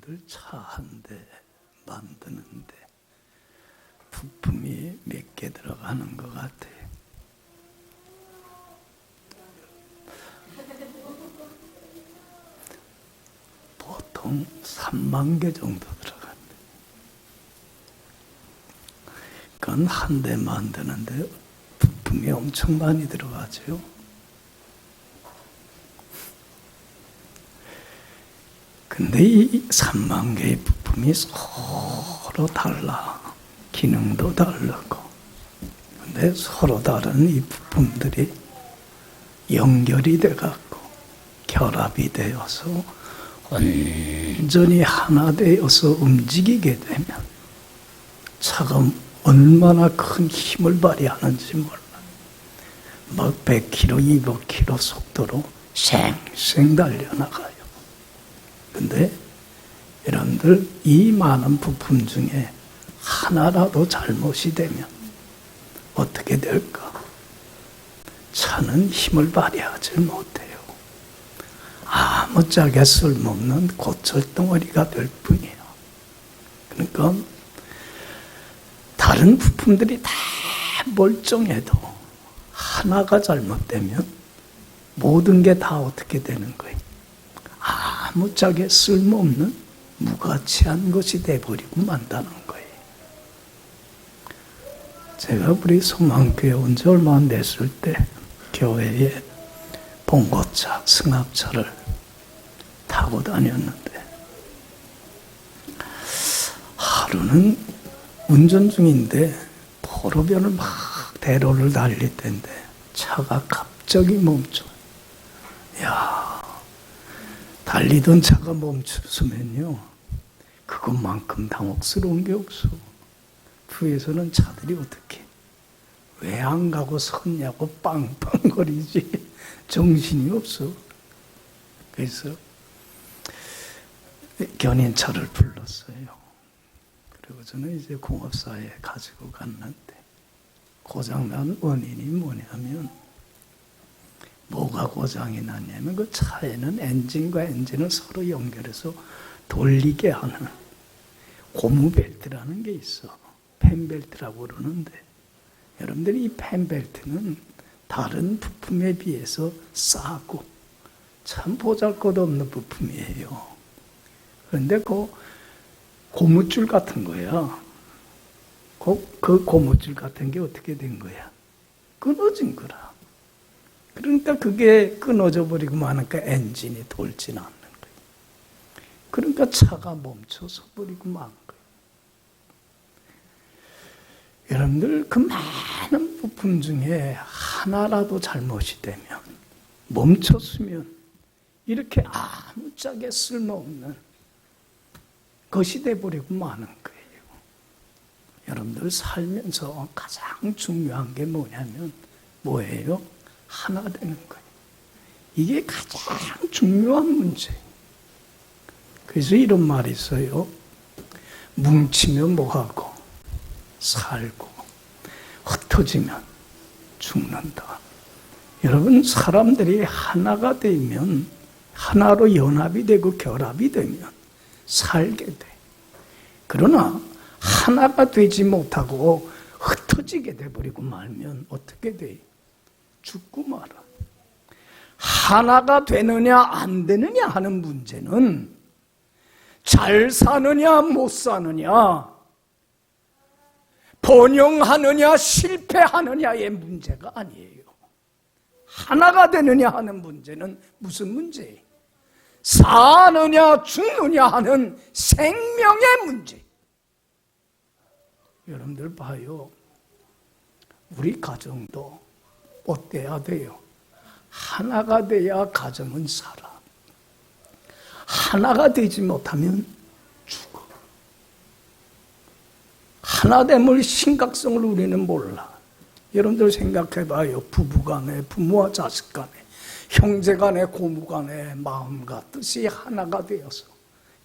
여러분들 차 한 대 만드는데 부품이 몇 개 들어가는 것 같아요. 보통 3만 개 정도 들어간대. 그건 한 대 만드는데 부품이 엄청 많이 들어가죠. 근데 이 3만 개의 부품이 서로 달라. 기능도 다르고. 근데 서로 다른 이 부품들이 연결이 돼갖고 결합이 되어서 완전히 하나 되어서 움직이게 되면 차가 얼마나 큰 힘을 발휘하는지 몰라. 막 100km, 200km 속도로 쌩쌩 달려나가요. 근데 여러분들 이 많은 부품 중에 하나라도 잘못이 되면 어떻게 될까? 차는 힘을 발휘하지 못해요. 아무짝에 쓸모없는 고철덩어리가 될 뿐이에요. 그러니까 다른 부품들이 다 멀쩡해도 하나가 잘못되면 모든 게 다 어떻게 되는 거예요? 아무짝에 쓸모없는 무가치한 것이 돼버리고 만다는 거예요. 제가 우리 소망교회 온 지 얼마 안 됐을 때 교회에 봉고차, 승합차를 타고 다녔는데 하루는 운전 중인데 도로변을 막 대로를 달릴 텐데 차가 갑자기 멈춰요. 달리던 차가 멈추면요, 그것만큼 당혹스러운 게 없어. 뒤에서는 차들이 어떻게 왜 안 가고 섰냐고 빵빵거리지. 정신이 없어. 그래서 견인차를 불렀어요. 그리고 저는 이제 공업사에 가지고 갔는데 고장난 원인이 뭐냐면, 뭐가 고장이 났냐면 그 차에는 엔진과 엔진을 서로 연결해서 돌리게 하는 고무벨트라는 게 있어. 펜벨트라고 그러는데, 여러분들이 이 펜벨트는 다른 부품에 비해서 싸고 참 보잘것없는 부품이에요. 그런데 그 고무줄 같은 거야. 그 고무줄 같은 게 어떻게 된 거야? 끊어진 거라. 그러니까 그게 끊어져 버리고 마니까 엔진이 돌진 않는 거예요. 그러니까 차가 멈춰서 버리고 만 거예요. 여러분들 그 많은 부품 중에 하나라도 잘못이 되면, 멈췄으면 이렇게 아무짝에 쓸모없는 것이 돼버리고 마는 거예요. 여러분들 살면서 가장 중요한 게 뭐냐면 뭐예요? 하나 되는 거예요. 이게 가장 중요한 문제예요. 그래서 이런 말이 있어요. 뭉치면 뭐하고 살고 흩어지면 죽는다. 여러분, 사람들이 하나가 되면, 하나로 연합이 되고 결합이 되면 살게 돼. 그러나 하나가 되지 못하고 흩어지게 돼버리고 말면 어떻게 돼? 죽고 말아. 하나가 되느냐 안 되느냐 하는 문제는 잘 사느냐 못 사느냐, 번영하느냐 실패하느냐의 문제가 아니에요. 하나가 되느냐 하는 문제는 무슨 문제예요? 사느냐 죽느냐 하는 생명의 문제. 여러분들 봐요. 우리 가정도 어때야 돼요? 하나가 돼야 가정은 살아. 하나가 되지 못하면 죽어. 하나됨의 심각성을 우리는 몰라. 여러분들 생각해봐요. 부부간에, 부모와 자식간에, 형제간에, 고모간에 마음과 뜻이 하나가 되어서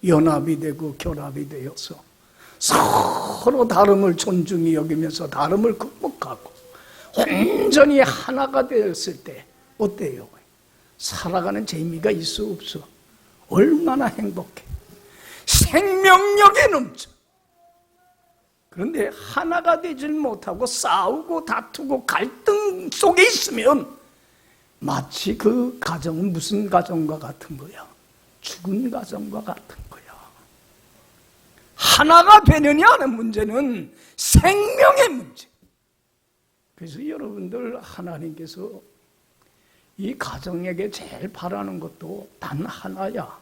연합이 되고 결합이 되어서 서로 다름을 존중히 여기면서 다름을 극복하고 온전히 하나가 되었을 때 어때요? 살아가는 재미가 있어 없어? 얼마나 행복해. 생명력이 넘쳐. 그런데 하나가 되질 못하고 싸우고 다투고 갈등 속에 있으면 마치 그 가정은 무슨 가정과 같은 거야? 죽은 가정과 같은 거야. 하나가 되느냐 하는 문제는 생명의 문제. 그래서 여러분들, 하나님께서 이 가정에게 제일 바라는 것도 단 하나야.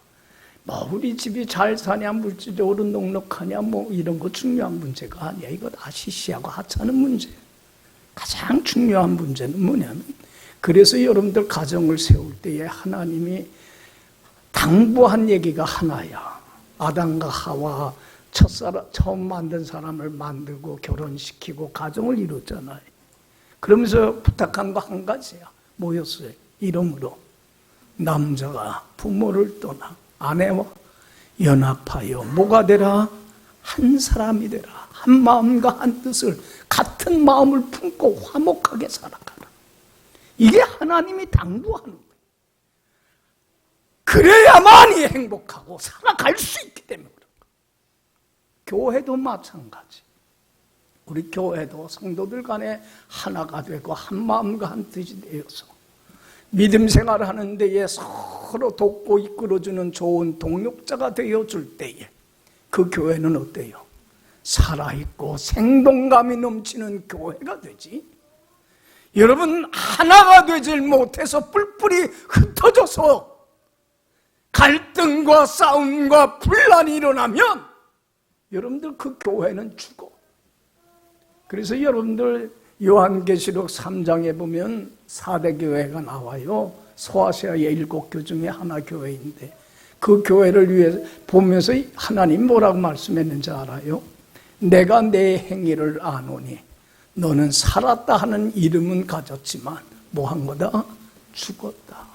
뭐 우리 집이 잘 사냐, 물질적으로 넉넉하냐, 뭐 이런 거 중요한 문제가 아니야. 이거 다 시시하고 하찮은 문제. 가장 중요한 문제는 뭐냐면, 그래서 여러분들 가정을 세울 때에 하나님이 당부한 얘기가 하나야. 아담과 하와 처음 만든 사람을 만들고 결혼시키고 가정을 이뤘잖아요. 그러면서 부탁한 거 한 가지야. 뭐였어요? 이름으로 남자가 부모를 떠나 아내와 연합하여 뭐가 되라? 한 사람이 되라. 한 마음과 한 뜻을, 같은 마음을 품고 화목하게 살아가라. 이게 하나님이 당부하는 거예요. 그래야만이 행복하고 살아갈 수 있기 때문에 그런 거예요. 교회도 마찬가지. 우리 교회도 성도들 간에 하나가 되고 한 마음과 한 뜻이 되어서 믿음 생활을 하는 데에 서로 돕고 이끌어주는 좋은 동력자가 되어줄 때에 그 교회는 어때요? 살아있고 생동감이 넘치는 교회가 되지. 여러분, 하나가 되질 못해서 뿔뿔이 흩어져서 갈등과 싸움과 분란이 일어나면 여러분들 그 교회는 죽어. 그래서 여러분들 요한계시록 3장에 보면 4대 교회가 나와요. 소아시아의 7교 중에 하나 교회인데 그 교회를 위해 보면서 하나님 뭐라고 말씀했는지 알아요? 내가 내 행위를 아노니 너는 살았다 하는 이름은 가졌지만 뭐 한 거다? 죽었다.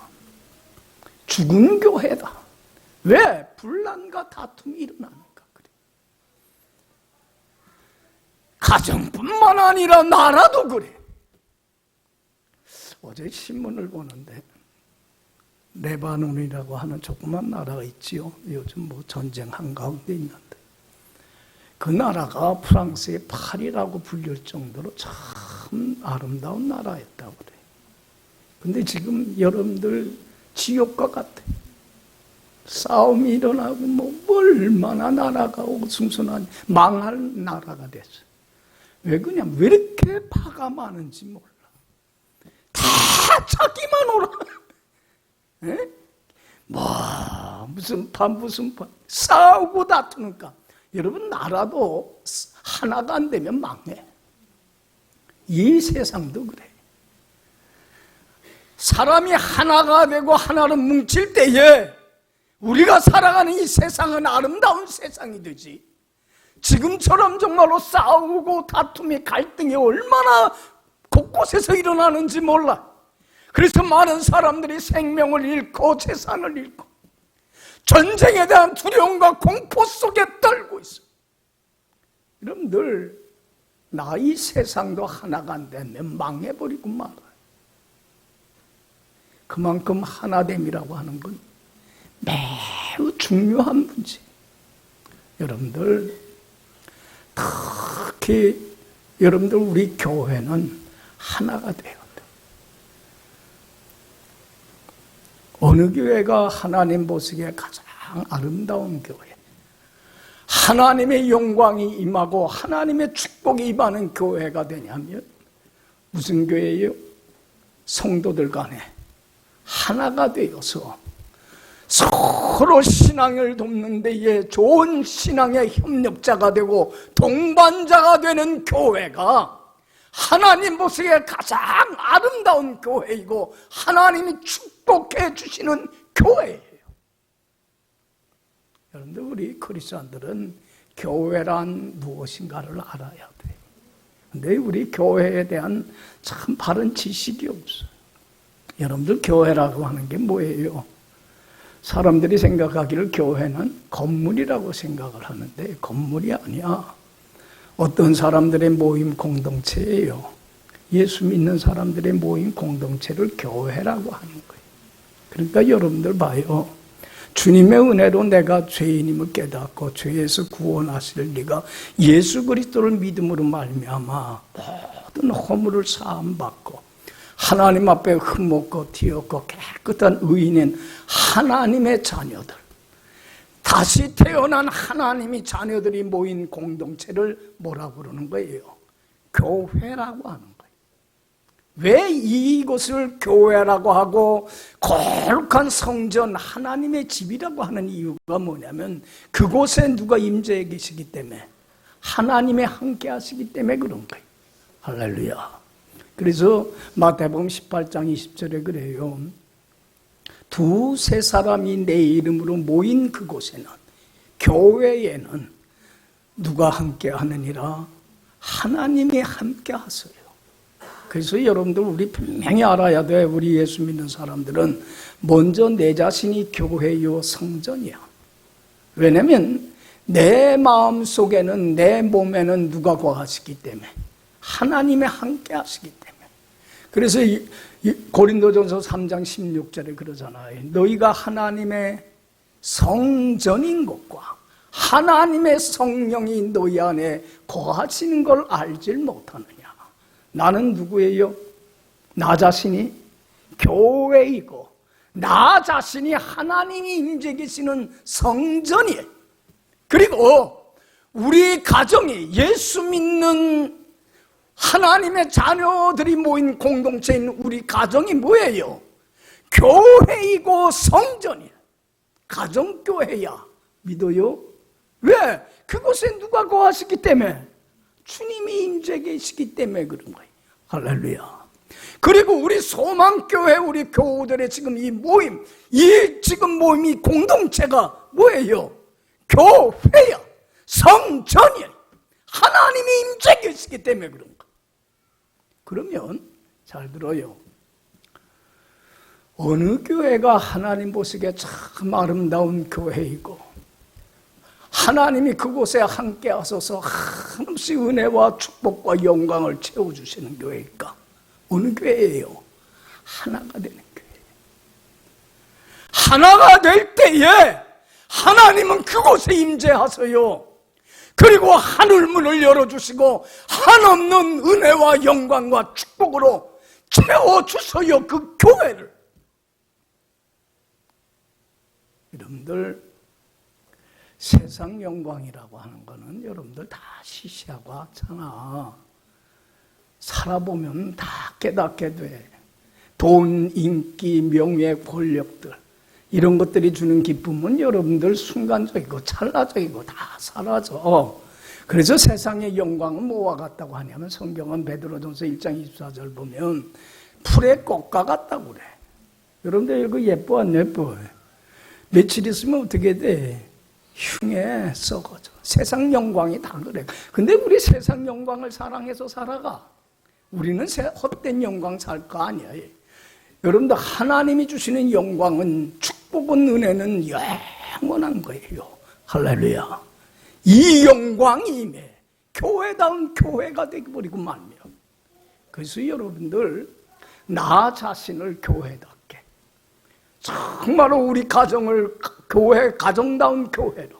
죽은 교회다. 왜? 분란과 다툼이 일어나니까 그래. 가정뿐만 아니라 나라도 그래. 어제 신문을 보는데 레바논이라고 하는 조그만 나라가 있지요. 요즘 뭐 전쟁 한가운데 있는데 그 나라가 프랑스의 파리라고 불릴 정도로 참 아름다운 나라였다고 그래. 근데 지금 여러분들 지옥과 같아. 싸움이 일어나고 뭐 얼마나 나라가 오순순한 망할 나라가 됐어. 왜 그냥 왜 이렇게 파가 많은지 몰라. 다 자기만 오라. 에? 뭐 무슨 파 싸우고 다투니까 여러분 나라도 하나가 안 되면 망해. 이 세상도 그래. 사람이 하나가 되고 하나로 뭉칠 때에 우리가 살아가는 이 세상은 아름다운 세상이 되지. 지금처럼 정말로 싸우고 다툼이 갈등이 얼마나 곳곳에서 일어나는지 몰라. 그래서 많은 사람들이 생명을 잃고 재산을 잃고 전쟁에 대한 두려움과 공포 속에 떨고 있어. 여러분들 나 이 세상도 하나가 안 되면 망해버리고 말아요. 그만큼 하나됨이라고 하는 건 매우 중요한 문제. 여러분들 특히 여러분들 우리 교회는 하나가 돼야 돼. 어느 교회가 하나님 보시기에 가장 아름다운 교회, 하나님의 영광이 임하고 하나님의 축복이 임하는 교회가 되냐면 무슨 교회예요? 성도들 간에 하나가 되어서 서로 신앙을 돕는 데에 좋은 신앙의 협력자가 되고 동반자가 되는 교회가 하나님 보시기에 가장 아름다운 교회이고 하나님이 축복해 주시는 교회예요. 여러분들 우리 크리스천들은 교회란 무엇인가를 알아야 돼. 근데 우리 교회에 대한 참 바른 지식이 없어요. 여러분들 교회라고 하는 게 뭐예요? 사람들이 생각하기를 교회는 건물이라고 생각을 하는데 건물이 아니야. 어떤 사람들의 모임 공동체예요. 예수 믿는 사람들의 모임 공동체를 교회라고 하는 거예요. 그러니까 여러분들 봐요. 주님의 은혜로 내가 죄인임을 깨닫고 죄에서 구원하실 리가 예수 그리스도를 믿음으로 말미암아 모든 허물을 사함받고 하나님 앞에 흠없고 티없고 깨끗한 의인인 하나님의 자녀들, 다시 태어난 하나님이 자녀들이 모인 공동체를 뭐라고 그러는 거예요? 교회라고 하는 거예요. 왜 이곳을 교회라고 하고 거룩한 성전 하나님의 집이라고 하는 이유가 뭐냐면 그곳에 누가 임재해 계시기 때문에 하나님의 함께 하시기 때문에 그런 거예요. 할렐루야. 그래서 마태복음 18장 20절에 그래요. 두세 사람이 내 이름으로 모인 그곳에는, 교회에는 누가 함께 하느니라? 하나님이 함께 하세요. 그래서 여러분들 우리 분명히 알아야 돼. 우리 예수 믿는 사람들은 먼저 내 자신이 교회요 성전이야. 왜냐면 내 마음속에는, 내 몸에는 누가 거하시기 때문에, 하나님의 함께 하시기 때문에. 그래서 고린도전서 3장 16절에 그러잖아요. 너희가 하나님의 성전인 것과 하나님의 성령이 너희 안에 거하시는 걸 알질 못하느냐. 나는 누구예요? 나 자신이 교회이고 나 자신이 하나님이 임재 계시는 성전이에요. 그리고 우리 가정이 예수 믿는 하나님의 자녀들이 모인 공동체인 우리 가정이 뭐예요? 교회이고 성전이야. 가정교회야. 믿어요? 왜? 그곳에 누가 거하시기 때문에? 주님이 임재 계시기 때문에 그런 거예요. 할렐루야. 그리고 우리 소망교회, 우리 교우들의 지금 이 모임, 이 지금 모임, 이 공동체가 뭐예요? 교회야. 성전이야. 하나님이 임재 계시기 때문에 그런 거예요. 그러면 잘 들어요. 어느 교회가 하나님 보시기에 참 아름다운 교회이고 하나님이 그곳에 함께 하셔서 한없이 은혜와 축복과 영광을 채워주시는 교회일까? 어느 교회예요? 하나가 되는 교회예요. 하나가 될 때에 하나님은 그곳에 임재하세요. 그리고 하늘문을 열어주시고 한없는 은혜와 영광과 축복으로 채워주세요. 그 교회를. 여러분들 세상 영광이라고 하는 거는 여러분들 다 시시하고 하잖아. 살아보면 다 깨닫게 돼. 돈, 인기, 명예, 권력들 이런 것들이 주는 기쁨은 여러분들 순간적이고 찰나적이고 다 사라져. 그래서 세상의 영광은 뭐와 같다고 하냐면 성경은 베드로전서 1장 24절 보면 풀의 꽃과 같다고 그래. 여러분들 이거 예뻐 안 예뻐? 며칠 있으면 어떻게 돼? 흉에 썩어져. 세상 영광이 다 그래. 근데 우리 세상 영광을 사랑해서 살아가. 우리는 헛된 영광 살 거 아니야. 여러분들 하나님이 주시는 영광은, 축복은, 은혜는 영원한 거예요. 할렐루야. 이 영광이 임해 교회다운 교회가 되어버리고 말며. 그래서 여러분들 나 자신을 교회답게, 정말로 우리 가정을 교회, 가정다운 교회로,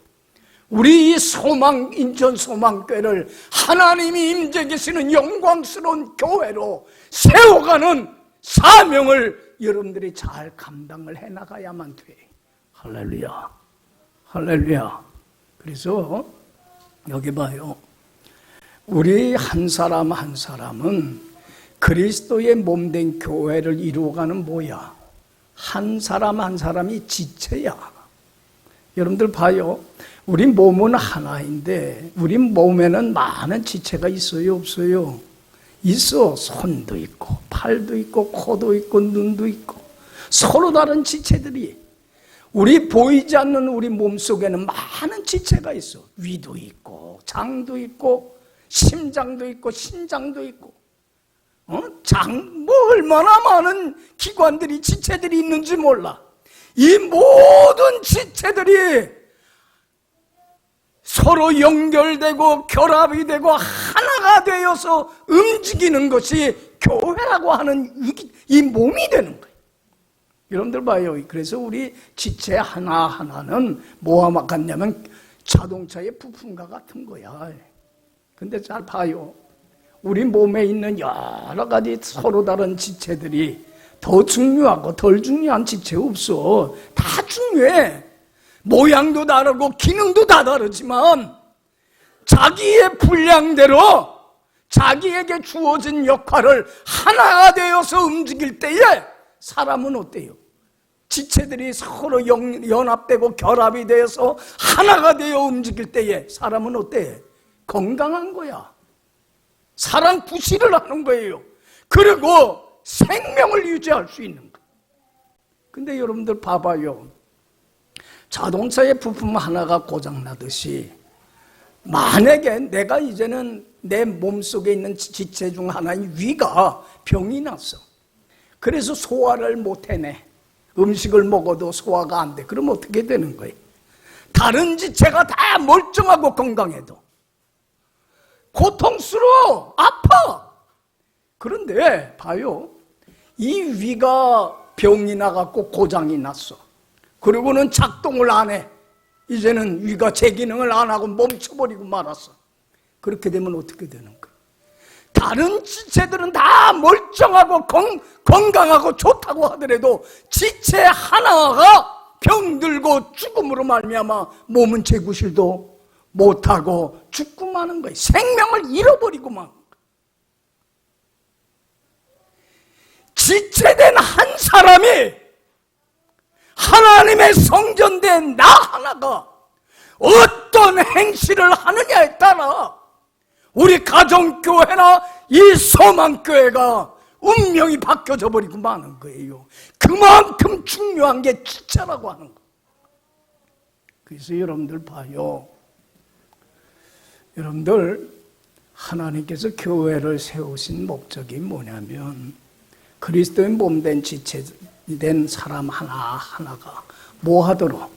우리 이 소망, 인천 소망교회를 하나님이 임재 계시는 영광스러운 교회로 세워가는 사명을 여러분들이 잘 감당을 해나가야만 돼. 할렐루야. 할렐루야. 그래서 여기 봐요. 우리 한 사람 한 사람은 그리스도의 몸된 교회를 이루어가는 뭐야? 한 사람 한 사람이 지체야. 여러분들 봐요. 우리 몸은 하나인데 우리 몸에는 많은 지체가 있어요, 없어요? 있어. 손도 있고 팔도 있고 코도 있고 눈도 있고 서로 다른 지체들이, 우리 보이지 않는 우리 몸속에는 많은 지체가 있어. 위도 있고 장도 있고 심장도 있고 신장도 있고 뭐 얼마나 많은 기관들이, 지체들이 있는지 몰라. 이 모든 지체들이 서로 연결되고 결합이 되고 하나가 되어서 움직이는 것이 교회라고 하는 이 몸이 되는 거예요. 여러분들 봐요. 그래서 우리 지체 하나하나는 뭐와 같냐면 자동차의 부품과 같은 거야. 근데 잘 봐요. 우리 몸에 있는 여러 가지 서로 다른 지체들이 더 중요하고 덜 중요한 지체 없어. 다 중요해. 모양도 다르고 기능도 다 다르지만 자기의 분량대로 자기에게 주어진 역할을 하나가 되어서 움직일 때에 사람은 어때요? 지체들이 서로 연합되고 결합이 되어서 하나가 되어 움직일 때에 사람은 어때? 건강한 거야. 사람 구실을 하는 거예요. 그리고 생명을 유지할 수 있는 거예요. 근데 여러분들 봐봐요. 자동차의 부품 하나가 고장나듯이 만약에 내가 이제는 내 몸속에 있는 지체 중 하나인 위가 병이 났어. 그래서 소화를 못 해내. 음식을 먹어도 소화가 안 돼. 그럼 어떻게 되는 거예요? 다른 지체가 다 멀쩡하고 건강해도 고통스러워, 아파. 그런데 봐요. 이 위가 병이 나갖고 고장이 났어. 그리고는 작동을 안 해. 이제는 위가 제 기능을 안 하고 멈춰버리고 말았어. 그렇게 되면 어떻게 되는 거예요? 다른 지체들은 다 멀쩡하고 건강하고 좋다고 하더라도 지체 하나가 병들고 죽음으로 말미암아 몸은 재구실도 못하고 죽고 마는 거예요. 생명을 잃어버리고 만. 지체된 한 사람이 하나님의 성전된 나 하나가 어떤 행실을 하느냐에 따라 우리 가정교회나 이 소망교회가 운명이 바뀌어져 버리고 마는 거예요. 그만큼 중요한 게 지체라고 하는 거예요. 그래서 여러분들 봐요. 여러분들 하나님께서 교회를 세우신 목적이 뭐냐면 그리스도의 몸된 지체된 사람 하나하나가 뭐 하도록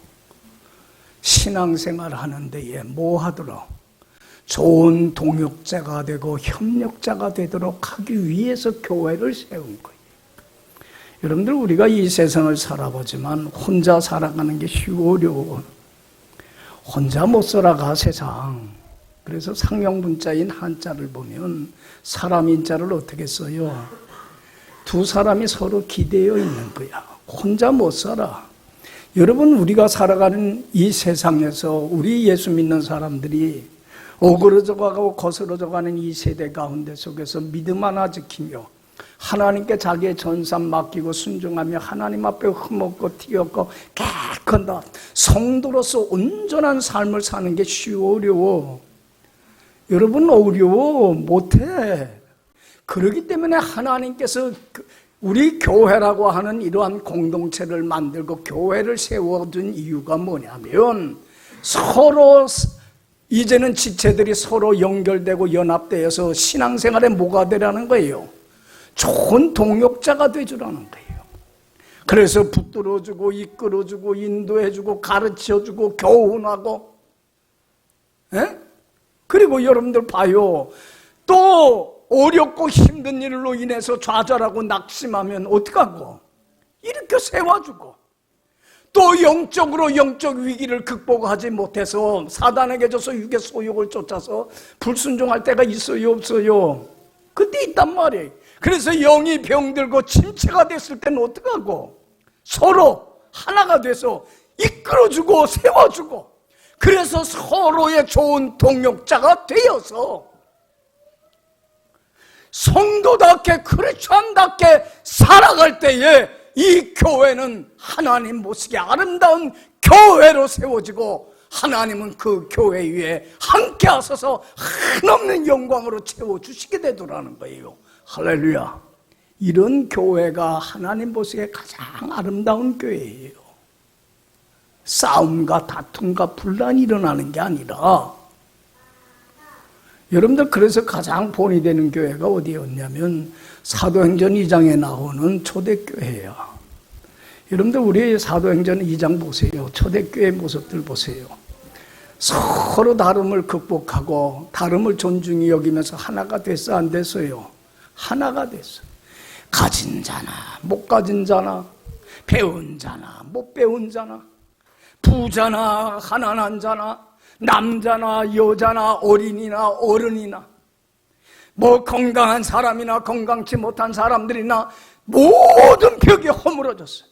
신앙생활 하는 데에 뭐 하도록 좋은 동역자가 되고 협력자가 되도록 하기 위해서 교회를 세운 거예요. 여러분들 우리가 이 세상을 살아보지만 혼자 살아가는 게 어려워. 혼자 못 살아가 세상. 그래서 상형문자인 한자를 보면 사람 인자를 어떻게 써요? 두 사람이 서로 기대어 있는 거야. 혼자 못 살아. 여러분 우리가 살아가는 이 세상에서 우리 예수 믿는 사람들이 오그러져 가고 거스러져 가는 이 세대 가운데 속에서 믿음 하나 지키며 하나님께 자기의 전산 맡기고 순종하며 하나님 앞에 흠없고 티없고 깨끗한 성도로서 온전한 삶을 사는 게 어려워. 여러분 어려워. 못해. 그렇기 때문에 하나님께서 우리 교회라고 하는 이러한 공동체를 만들고 교회를 세워둔 이유가 뭐냐면 서로 이제는 지체들이 서로 연결되고 연합되어서 신앙생활에 뭐가 되라는 거예요? 좋은 동역자가 되주라는 거예요. 그래서 붙들어주고 이끌어주고 인도해주고 가르쳐주고 교훈하고 그리고 여러분들 봐요. 또 어렵고 힘든 일로 인해서 좌절하고 낙심하면 어떡하고? 이렇게 세워주고 또 영적으로 영적 위기를 극복하지 못해서 사단에게 져서 육의 소욕을 쫓아서 불순종할 때가 있어요 없어요? 그때 있단 말이에요. 그래서 영이 병들고 침체가 됐을 때는 어떡하고? 서로 하나가 돼서 이끌어주고 세워주고 그래서 서로의 좋은 동역자가 되어서 성도답게 크리스천답게 살아갈 때에 이 교회는 하나님 모시기에 아름다운 교회로 세워지고 하나님은 그 교회 위에 함께 하셔서 한없는 영광으로 채워주시게 되더라는 거예요. 할렐루야. 이런 교회가 하나님 보시기에 가장 아름다운 교회예요. 싸움과 다툼과 분란이 일어나는 게 아니라 여러분들 그래서 가장 본이 되는 교회가 어디였냐면 사도행전 2장에 나오는 초대교회예요. 여러분들 우리 사도행전 2장 보세요. 초대교회 모습들 보세요. 서로 다름을 극복하고 다름을 존중히 여기면서 하나가 됐어 안 됐어요? 하나가 됐어. 가진 자나 못 가진 자나 배운 자나 못 배운 자나, 부자나 가난한 자나, 남자나 여자나 어린이나 어른이나, 뭐 건강한 사람이나 건강치 못한 사람들이나 모든 벽이 허물어졌어요.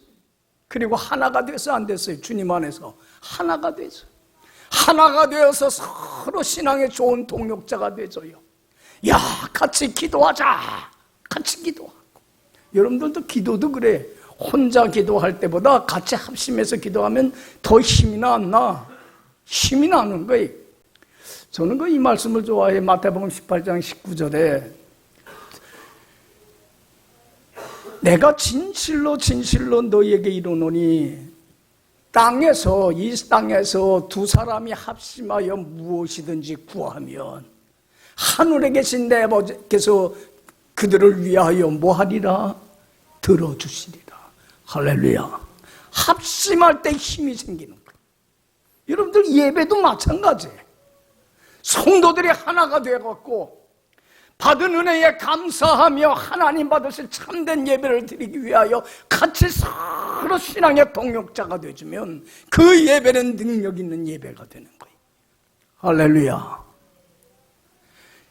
그리고 하나가 돼서 안 됐어요. 주님 안에서 하나가 돼서, 하나가 되어서 서로 신앙에 좋은 동역자가 되줘요. 야, 같이 기도하자. 같이 기도하고. 여러분들도 기도도 그래. 혼자 기도할 때보다 같이 합심해서 기도하면 더 힘이 나. 힘이 나는 거예요. 저는 이 말씀을 좋아해. 마태복음 18장 19절에 내가 진실로 너희에게 이르노니 이 땅에서 두 사람이 합심하여 무엇이든지 구하면 하늘에 계신 내 아버지께서 그들을 위하여 뭐하리라? 들어주시리라. 할렐루야. 합심할 때 힘이 생기는 거예요. 여러분들 예배도 마찬가지예요. 성도들이 하나가 되어갖고 받은 은혜에 감사하며 하나님 받으실 참된 예배를 드리기 위하여 같이 서로 신앙의 동역자가 되주면 그 예배는 능력 있는 예배가 되는 거예요. 할렐루야.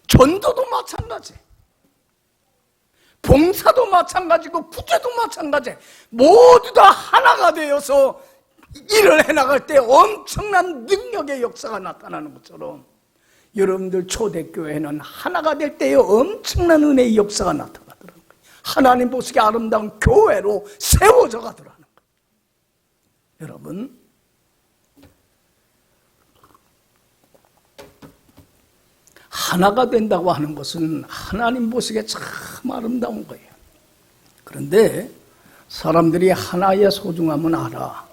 전도도 마찬가지, 봉사도 마찬가지고 구제도 마찬가지. 모두 다 하나가 되어서 일을 해나갈 때 엄청난 능력의 역사가 나타나는 것처럼 여러분들 초대교회는 하나가 될 때에 엄청난 은혜의 역사가 나타나더라는 거예요. 하나님 보시기에 아름다운 교회로 세워져 가더라는 거예요. 여러분, 하나가 된다고 하는 것은 하나님 보시기에 참 아름다운 거예요. 그런데 사람들이 하나의 소중함은 알아.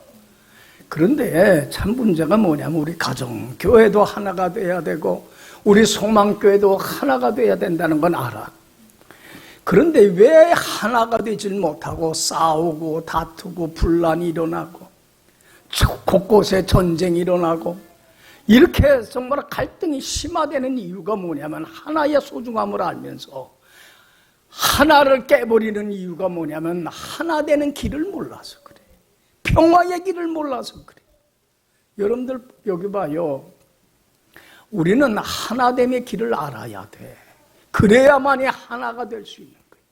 그런데 참 문제가 뭐냐면 우리 가정교회도 하나가 돼야 되고 우리 소망교회도 하나가 돼야 된다는 건 알아. 그런데 왜 하나가 되질 못하고 싸우고 다투고 분란이 일어나고 곳곳에 전쟁이 일어나고 이렇게 정말 갈등이 심화되는 이유가 뭐냐면 하나의 소중함을 알면서 하나를 깨버리는 이유가 뭐냐면 하나 되는 길을 몰라서 그래. 평화의 길을 몰라서 그래. 여러분들 여기 봐요. 우리는 하나됨의 길을 알아야 돼. 그래야만이 하나가 될 수 있는 거예요.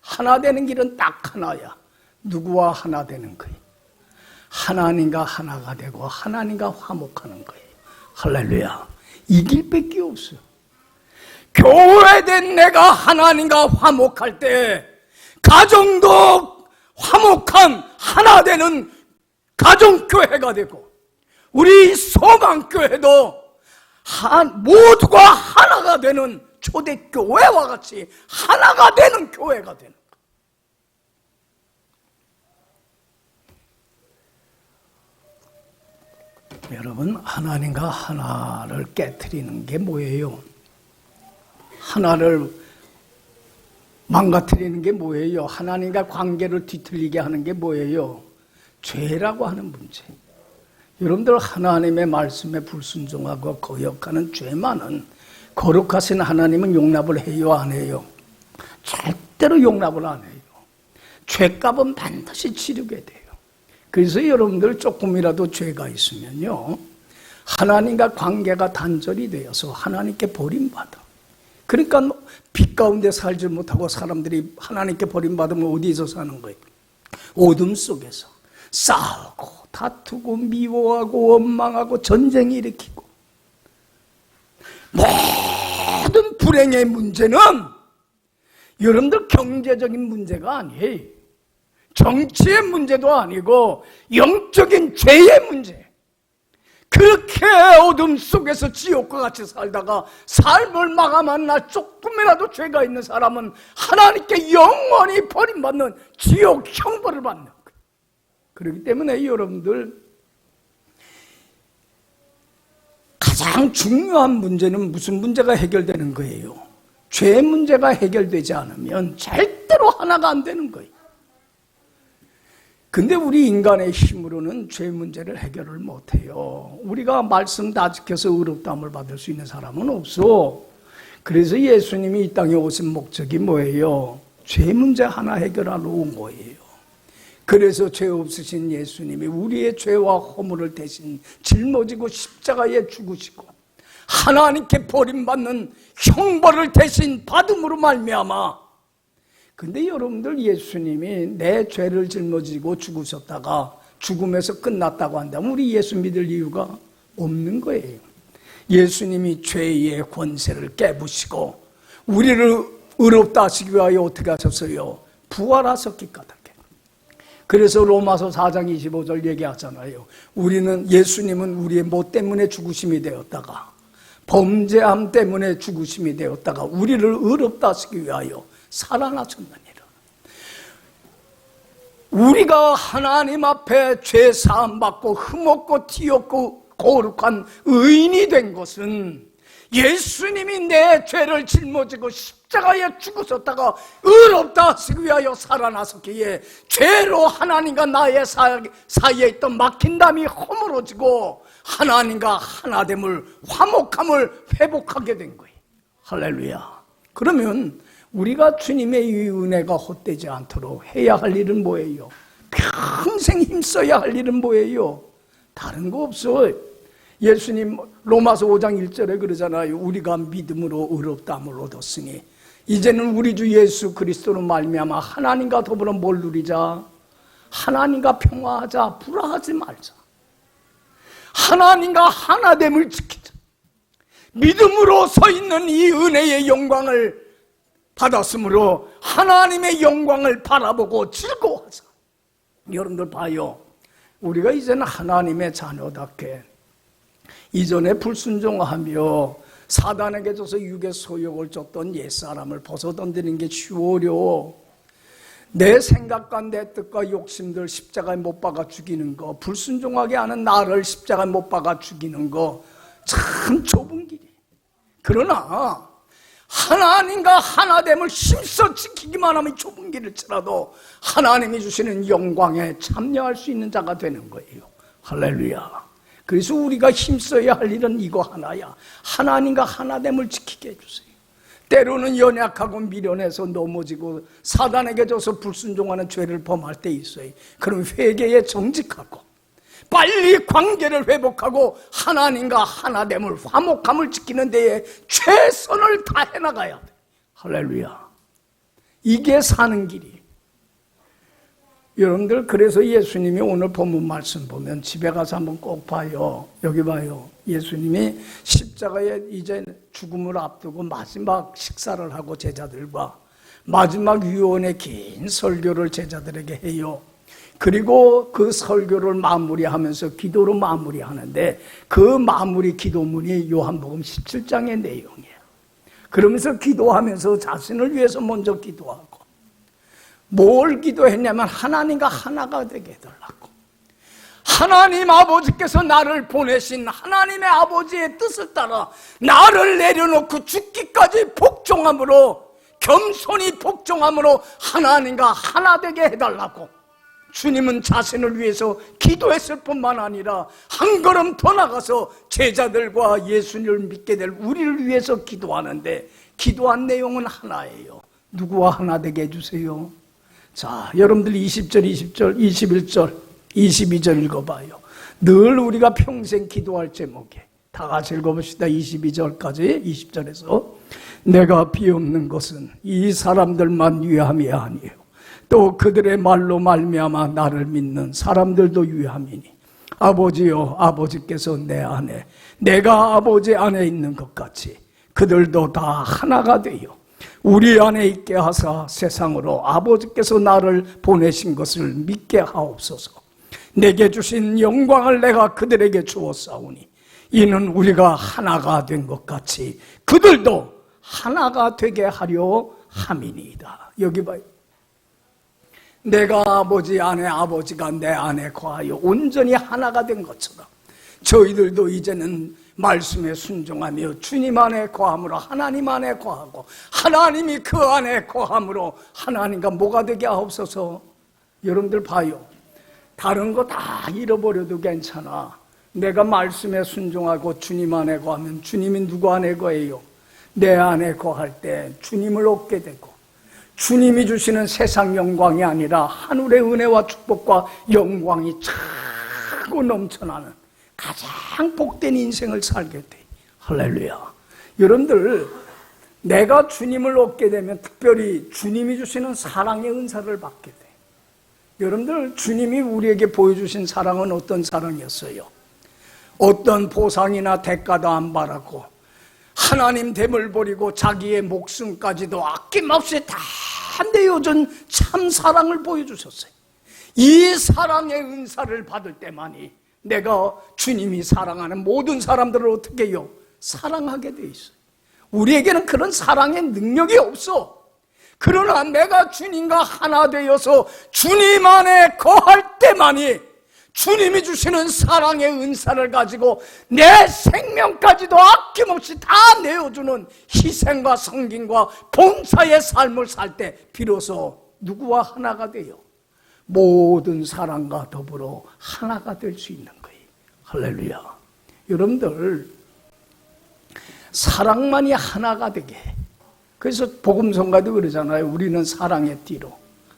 하나 되는 길은 딱 하나야. 누구와 하나 되는 거예요? 하나님과 하나가 되고 하나님과 화목하는 거예요. 할렐루야. 이 길밖에 없어요. 교회된 내가 하나님과 화목할 때 가정도 화목한 하나 되는 가정교회가 되고 우리 소망교회도 모두가 하나가 되는 초대교회와 같이 하나가 되는 교회가 되는 거예요. 여러분, 하나님과 하나를 깨트리는 게 뭐예요? 하나를 망가뜨리는 게 뭐예요? 하나님과 관계를 뒤틀리게 하는 게 뭐예요? 죄라고 하는 문제. 여러분들 하나님의 말씀에 불순종하고 거역하는 죄만은 거룩하신 하나님은 용납을 해요, 안 해요? 절대로 용납을 안 해요. 죄값은 반드시 치르게 돼요. 그래서 여러분들 조금이라도 죄가 있으면요, 하나님과 관계가 단절이 되어서 하나님께 버림받아. 그러니까 빛 가운데 살지 못하고 사람들이 하나님께 버림받으면 어디서 사는 거예요? 어둠 속에서 싸우고 다투고 미워하고 원망하고 전쟁이 일으키고 모든 불행의 문제는 여러분들 경제적인 문제가 아니에요. 정치의 문제도 아니고 영적인 죄의 문제. 그렇게 어둠 속에서 지옥과 같이 살다가 삶을 마감한 날 조금이라도 죄가 있는 사람은 하나님께 영원히 버림받는 지옥 형벌을 받는 거예요. 그렇기 때문에 여러분들 가장 중요한 문제는 무슨 문제가 해결되는 거예요? 죄 문제가 해결되지 않으면 절대로 하나가 안 되는 거예요. 근데 우리 인간의 힘으로는 죄 문제를 해결을 못해요. 우리가 말씀 다 지켜서 의롭다함을 받을 수 있는 사람은 없어. 그래서 예수님이 이 땅에 오신 목적이 뭐예요? 죄 문제 하나 해결하러 온 거예요. 그래서 죄 없으신 예수님이 우리의 죄와 허물을 대신 짊어지고 십자가에 죽으시고 하나님께 버림받는 형벌을 대신 받음으로 말미암아. 근데 여러분들, 예수님이 내 죄를 짊어지고 죽으셨다가 죽음에서 끝났다고 한다면 우리 예수 믿을 이유가 없는 거예요. 예수님이 죄의 권세를 깨부시고 우리를 의롭다 하시기 위하여 어떻게 하셨어요? 부활하셨기 까닭에. 그래서 로마서 4장 25절 얘기하잖아요. 예수님은 우리의 뭐 때문에 죽으심이 되었다가, 범죄함 때문에 죽으심이 되었다가 우리를 의롭다 하시기 위하여 살아나셨느니라. 우리가 하나님 앞에 죄 사함 받고 흠없고 티없고 거룩한 의인이 된 것은 예수님이 내 죄를 짊어지고 십자가에 죽으셨다가 의롭다 하시기 위하여 살아나셨기에 죄로 하나님과 나의 사이에 있던 막힌 담이 허물어지고 하나님과 하나됨을, 화목함을 회복하게 된 거예요. 할렐루야. 그러면 우리가 주님의 이 은혜가 헛되지 않도록 해야 할 일은 뭐예요? 평생 힘써야 할 일은 뭐예요? 다른 거 없어요. 예수님 로마서 5장 1절에 그러잖아요. 우리가 믿음으로 의롭다함을 얻었으니 이제는 우리 주 예수 그리스도로 말미암아 하나님과 더불어 뭘 누리자? 하나님과 평화하자. 불화하지 말자. 하나님과 하나됨을 지키자. 믿음으로 서 있는 이 은혜의 영광을 받았으므로 하나님의 영광을 바라보고 즐거워하자. 여러분들 봐요. 우리가 이제는 하나님의 자녀답게 이전에 불순종하며 사단에게 져서 육의 소욕을 줬던 옛사람을 벗어던지는 게 쉬워려. 내 생각과 내 뜻과 욕심들 십자가에 못 박아 죽이는 거, 불순종하게 하는 나를 십자가에 못 박아 죽이는 거 참 좁은 길이에요. 그러나 하나님과 하나됨을 힘써 지키기만 하면 좁은 길을 치라도 하나님이 주시는 영광에 참여할 수 있는 자가 되는 거예요. 할렐루야. 그래서 우리가 힘써야 할 일은 이거 하나야. 하나님과 하나됨을 지키게 해주세요. 때로는 연약하고 미련해서 넘어지고 사단에게 져서 불순종하는 죄를 범할 때 있어요. 그럼 회개에 정직하고 빨리 관계를 회복하고 하나님과 하나됨을, 화목함을 지키는 데에 최선을 다해 나가야 돼. 할렐루야. 이게 사는 길이에요. 여러분들, 그래서 예수님이 오늘 본문 말씀 보면 집에 가서 한번 꼭 봐요. 여기 봐요. 예수님이 십자가에 이제 죽음을 앞두고 마지막 식사를 하고 제자들과 마지막 유언의 긴 설교를 제자들에게 해요. 그리고 그 설교를 마무리하면서 기도로 마무리하는데 그 마무리 기도문이 요한복음 17장의 내용이에요. 그러면서 기도하면서 자신을 위해서 먼저 기도하고 뭘 기도했냐면 하나님과 하나가 되게 해달라고. 하나님 아버지께서 나를 보내신 하나님의 아버지의 뜻을 따라 나를 내려놓고 죽기까지 복종함으로, 겸손히 복종함으로 하나님과 하나 되게 해달라고. 주님은 자신을 위해서 기도했을 뿐만 아니라 한 걸음 더 나가서 제자들과 예수님을 믿게 될 우리를 위해서 기도하는데 기도한 내용은 하나예요. 누구와 하나 되게 해주세요. 자, 여러분들 20절, 20절, 21절, 22절 읽어봐요. 늘 우리가 평생 기도할 제목에 다 같이 읽어봅시다. 22절까지 20절에서 내가 비옵는 것은 이 사람들만 위함이 아니에요. 또 그들의 말로 말미암아 나를 믿는 사람들도 위함이니 아버지여, 아버지께서 내 안에 내가 아버지 안에 있는 것 같이 그들도 다 하나가 되어 우리 안에 있게 하사 세상으로 아버지께서 나를 보내신 것을 믿게 하옵소서. 내게 주신 영광을 내가 그들에게 주었사오니 이는 우리가 하나가 된 것 같이 그들도 하나가 되게 하려 함이니이다. 여기 봐요. 내가 아버지 안에, 아버지가 내 안에 거하여 온전히 하나가 된 것처럼 저희들도 이제는 말씀에 순종하며 주님 안에 거함으로 하나님 안에 거하고 하나님이 그 안에 거함으로 하나님과 뭐가 되게 하옵소서. 여러분들 봐요. 다른 거 다 잃어버려도 괜찮아. 내가 말씀에 순종하고 주님 안에 거하면 주님이 누구 안에 거해요? 내 안에 거할 때 주님을 얻게 되고 주님이 주시는 세상 영광이 아니라 하늘의 은혜와 축복과 영광이 차고 넘쳐나는 가장 복된 인생을 살게 돼. 할렐루야. 여러분들, 내가 주님을 얻게 되면 특별히 주님이 주시는 사랑의 은사를 받게 돼. 여러분들, 주님이 우리에게 보여주신 사랑은 어떤 사랑이었어요? 어떤 보상이나 대가도 안 바라고 하나님 됨을 버리고 자기의 목숨까지도 아낌없이 다 내어준 참 사랑을 보여주셨어요. 이 사랑의 은사를 받을 때만이 내가 주님이 사랑하는 모든 사람들을 어떻게 해요? 사랑하게 돼 있어요. 우리에게는 그런 사랑의 능력이 없어. 그러나 내가 주님과 하나 되어서 주님 안에 거할 때만이 주님이 주시는 사랑의 은사를 가지고 내 생명까지도 아낌없이 다 내어주는 희생과 섬김과 봉사의 삶을 살 때 비로소 누구와 하나가 돼요? 모든 사랑과 더불어 하나가 될 수 있는 거예요. 할렐루야. 여러분들, 사랑만이 하나가 되게 해. 그래서 복음성가도 그러잖아요. 우리는 사랑의 띠로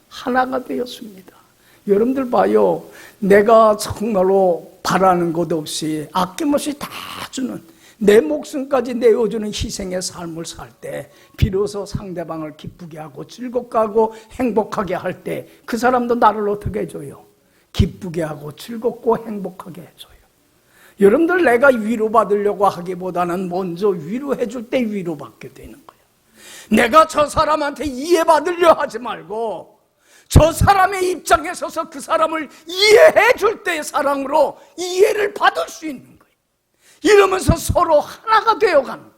하나가 되었습니다. 여러분들 봐요. 내가 정말로 바라는 것 없이 아낌없이 다 주는, 내 목숨까지 내어주는 희생의 삶을 살 때 비로소 상대방을 기쁘게 하고 즐겁게 하고 행복하게 할 때 그 사람도 나를 어떻게 해줘요? 기쁘게 하고 즐겁고 행복하게 해줘요. 여러분들, 내가 위로받으려고 하기보다는 먼저 위로해 줄 때 위로받게 되는 거예요. 내가 저 사람한테 이해받으려 하지 말고 저 사람의 입장에 서서 그 사람을 이해해 줄 때의 사랑으로 이해를 받을 수 있는 거예요. 이러면서 서로 하나가 되어가는 거예요.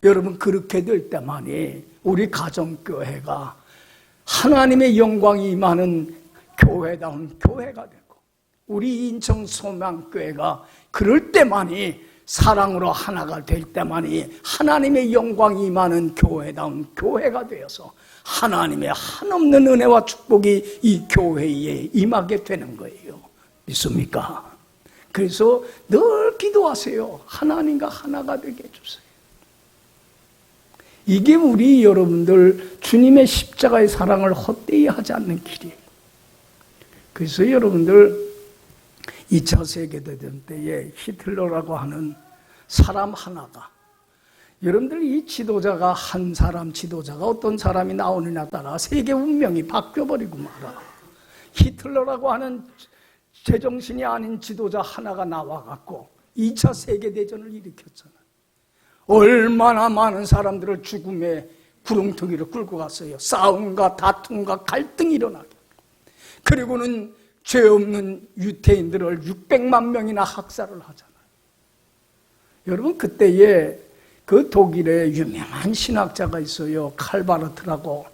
여러분, 그렇게 될 때만이 우리 가정교회가 하나님의 영광이 임하는 교회다운 교회가 되고, 우리 인천 소망교회가 그럴 때만이, 사랑으로 하나가 될 때만이 하나님의 영광이 임하는 교회다운 교회가 되어서 하나님의 한없는 은혜와 축복이 이 교회에 임하게 되는 거예요. 믿습니까? 그래서 늘 기도하세요. 하나님과 하나가 되게 해주세요. 이게 우리 여러분들 주님의 십자가의 사랑을 헛되이 하지 않는 길이에요. 그래서 여러분들 2차 세계대전 때에 히틀러라고 하는 사람 하나가, 여러분들 이 지도자가, 한 사람 지도자가 어떤 사람이 나오느냐에 따라 세계 운명이 바뀌어버리고 말아. 히틀러라고 하는 제정신이 아닌 지도자 하나가 나와갖고 2차 세계대전을 일으켰잖아요. 얼마나 많은 사람들을 죽음의 구렁텅이로 끌고 갔어요. 싸움과 다툼과 갈등이 일어나게. 그리고는 죄 없는 유태인들을 600만 명이나 학살을 하잖아요. 여러분, 그때에 그 독일에 유명한 신학자가 있어요. 칼바르트라고.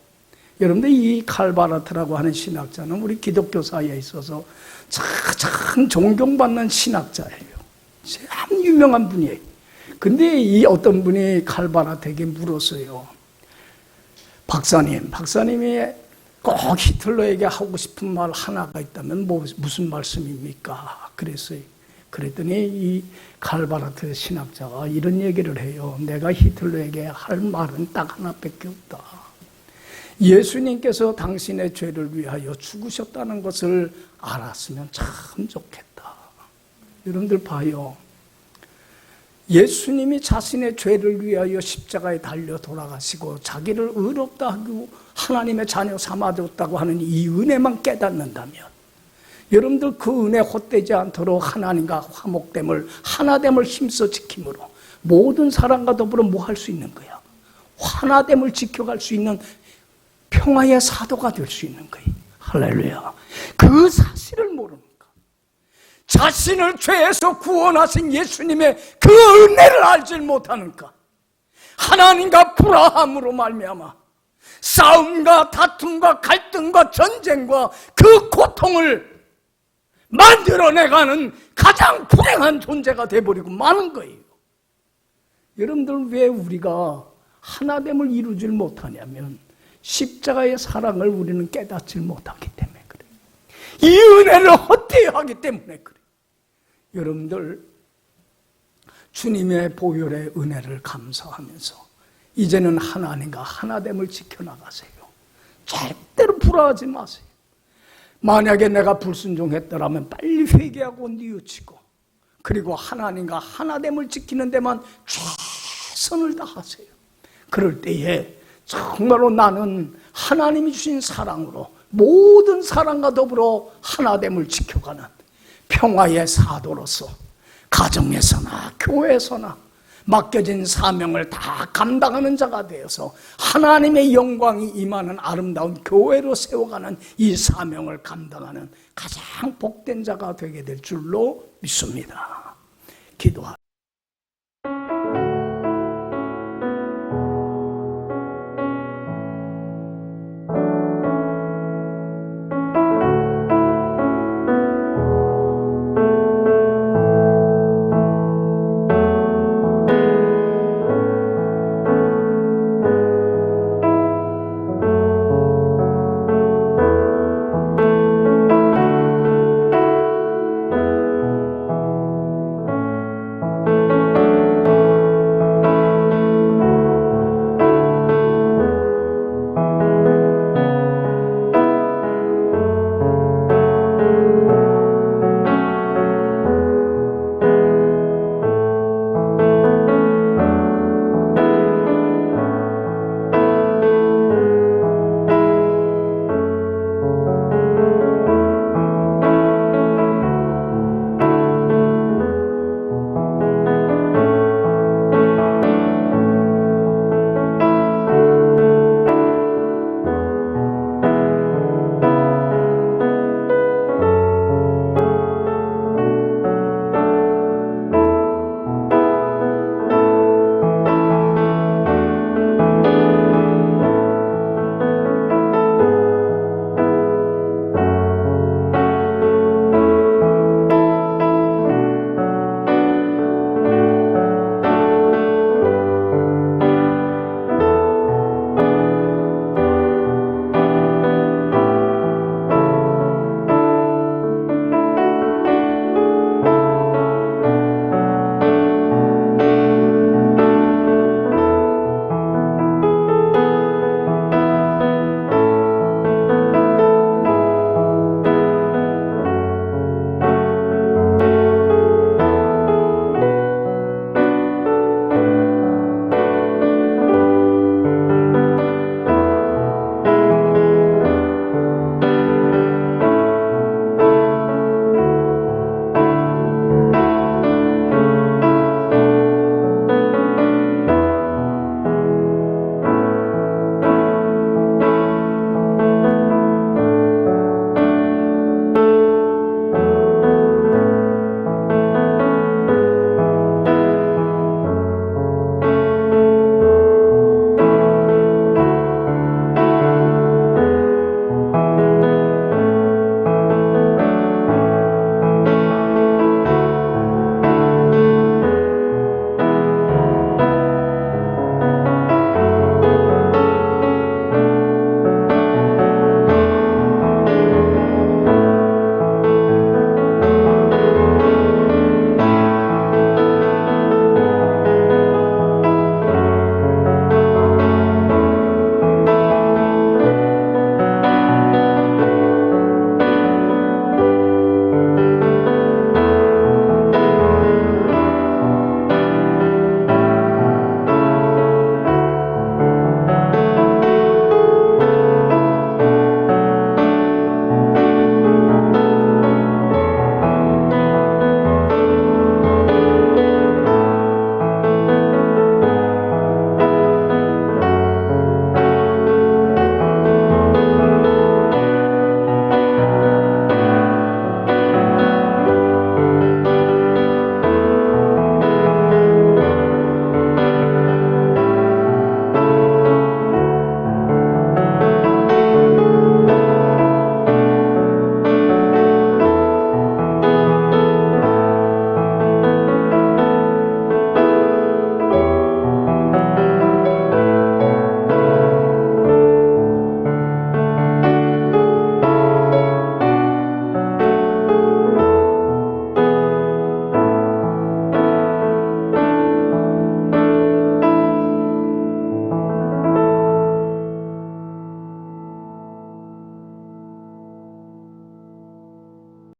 여러분들, 이 칼바르트라고 하는 신학자는 우리 기독교 사회에 있어서 참 존경받는 신학자예요. 참 유명한 분이에요. 근데 이 어떤 분이 칼바르트에게 물었어요. 박사님이 꼭 히틀러에게 하고 싶은 말 하나가 있다면 무슨 말씀입니까? 그랬어요. 그랬더니 이 칼바르트 신학자가 이런 얘기를 해요. 내가 히틀러에게 할 말은 딱 하나밖에 없다. 예수님께서 당신의 죄를 위하여 죽으셨다는 것을 알았으면 참 좋겠다. 여러분들 봐요. 예수님이 자신의 죄를 위하여 십자가에 달려 돌아가시고 자기를 의롭다 하고 하나님의 자녀 삼아줬다고 하는 이 은혜만 깨닫는다면, 여러분들 그 은혜 헛되지 않도록 하나님과 화목됨을, 하나됨을 힘써 지킴으로 모든 사람과 더불어 뭐 할 수 있는 거야? 하나됨을 지켜갈 수 있는 평화의 사도가 될 수 있는 거예요. 할렐루야. 그 사실을 모르니까, 자신을 죄에서 구원하신 예수님의 그 은혜를 알지 못하니까 하나님과 불화함으로 말미암아 싸움과 다툼과 갈등과 전쟁과 그 고통을 만들어내가는 가장 불행한 존재가 돼버리고 마는 거예요. 여러분들, 왜 우리가 하나됨을 이루질 못하냐면 십자가의 사랑을 우리는 깨닫지 못하기 때문에 그래요. 이 은혜를 헛되이 하기 때문에 그래요. 여러분들, 주님의 보혈의 은혜를 감사하면서 이제는 하나님과 하나됨을 지켜나가세요. 절대로 불화하지 마세요. 만약에 내가 불순종했더라면 빨리 회개하고 뉘우치고, 그리고 하나님과 하나됨을 지키는 데만 최선을 다하세요. 그럴 때에 정말로 나는 하나님이 주신 사랑으로 모든 사랑과 더불어 하나됨을 지켜가는 평화의 사도로서 가정에서나 교회에서나 맡겨진 사명을 다 감당하는 자가 되어서 하나님의 영광이 임하는 아름다운 교회로 세워가는 이 사명을 감당하는 가장 복된 자가 되게 될 줄로 믿습니다. 기도하겠습니다.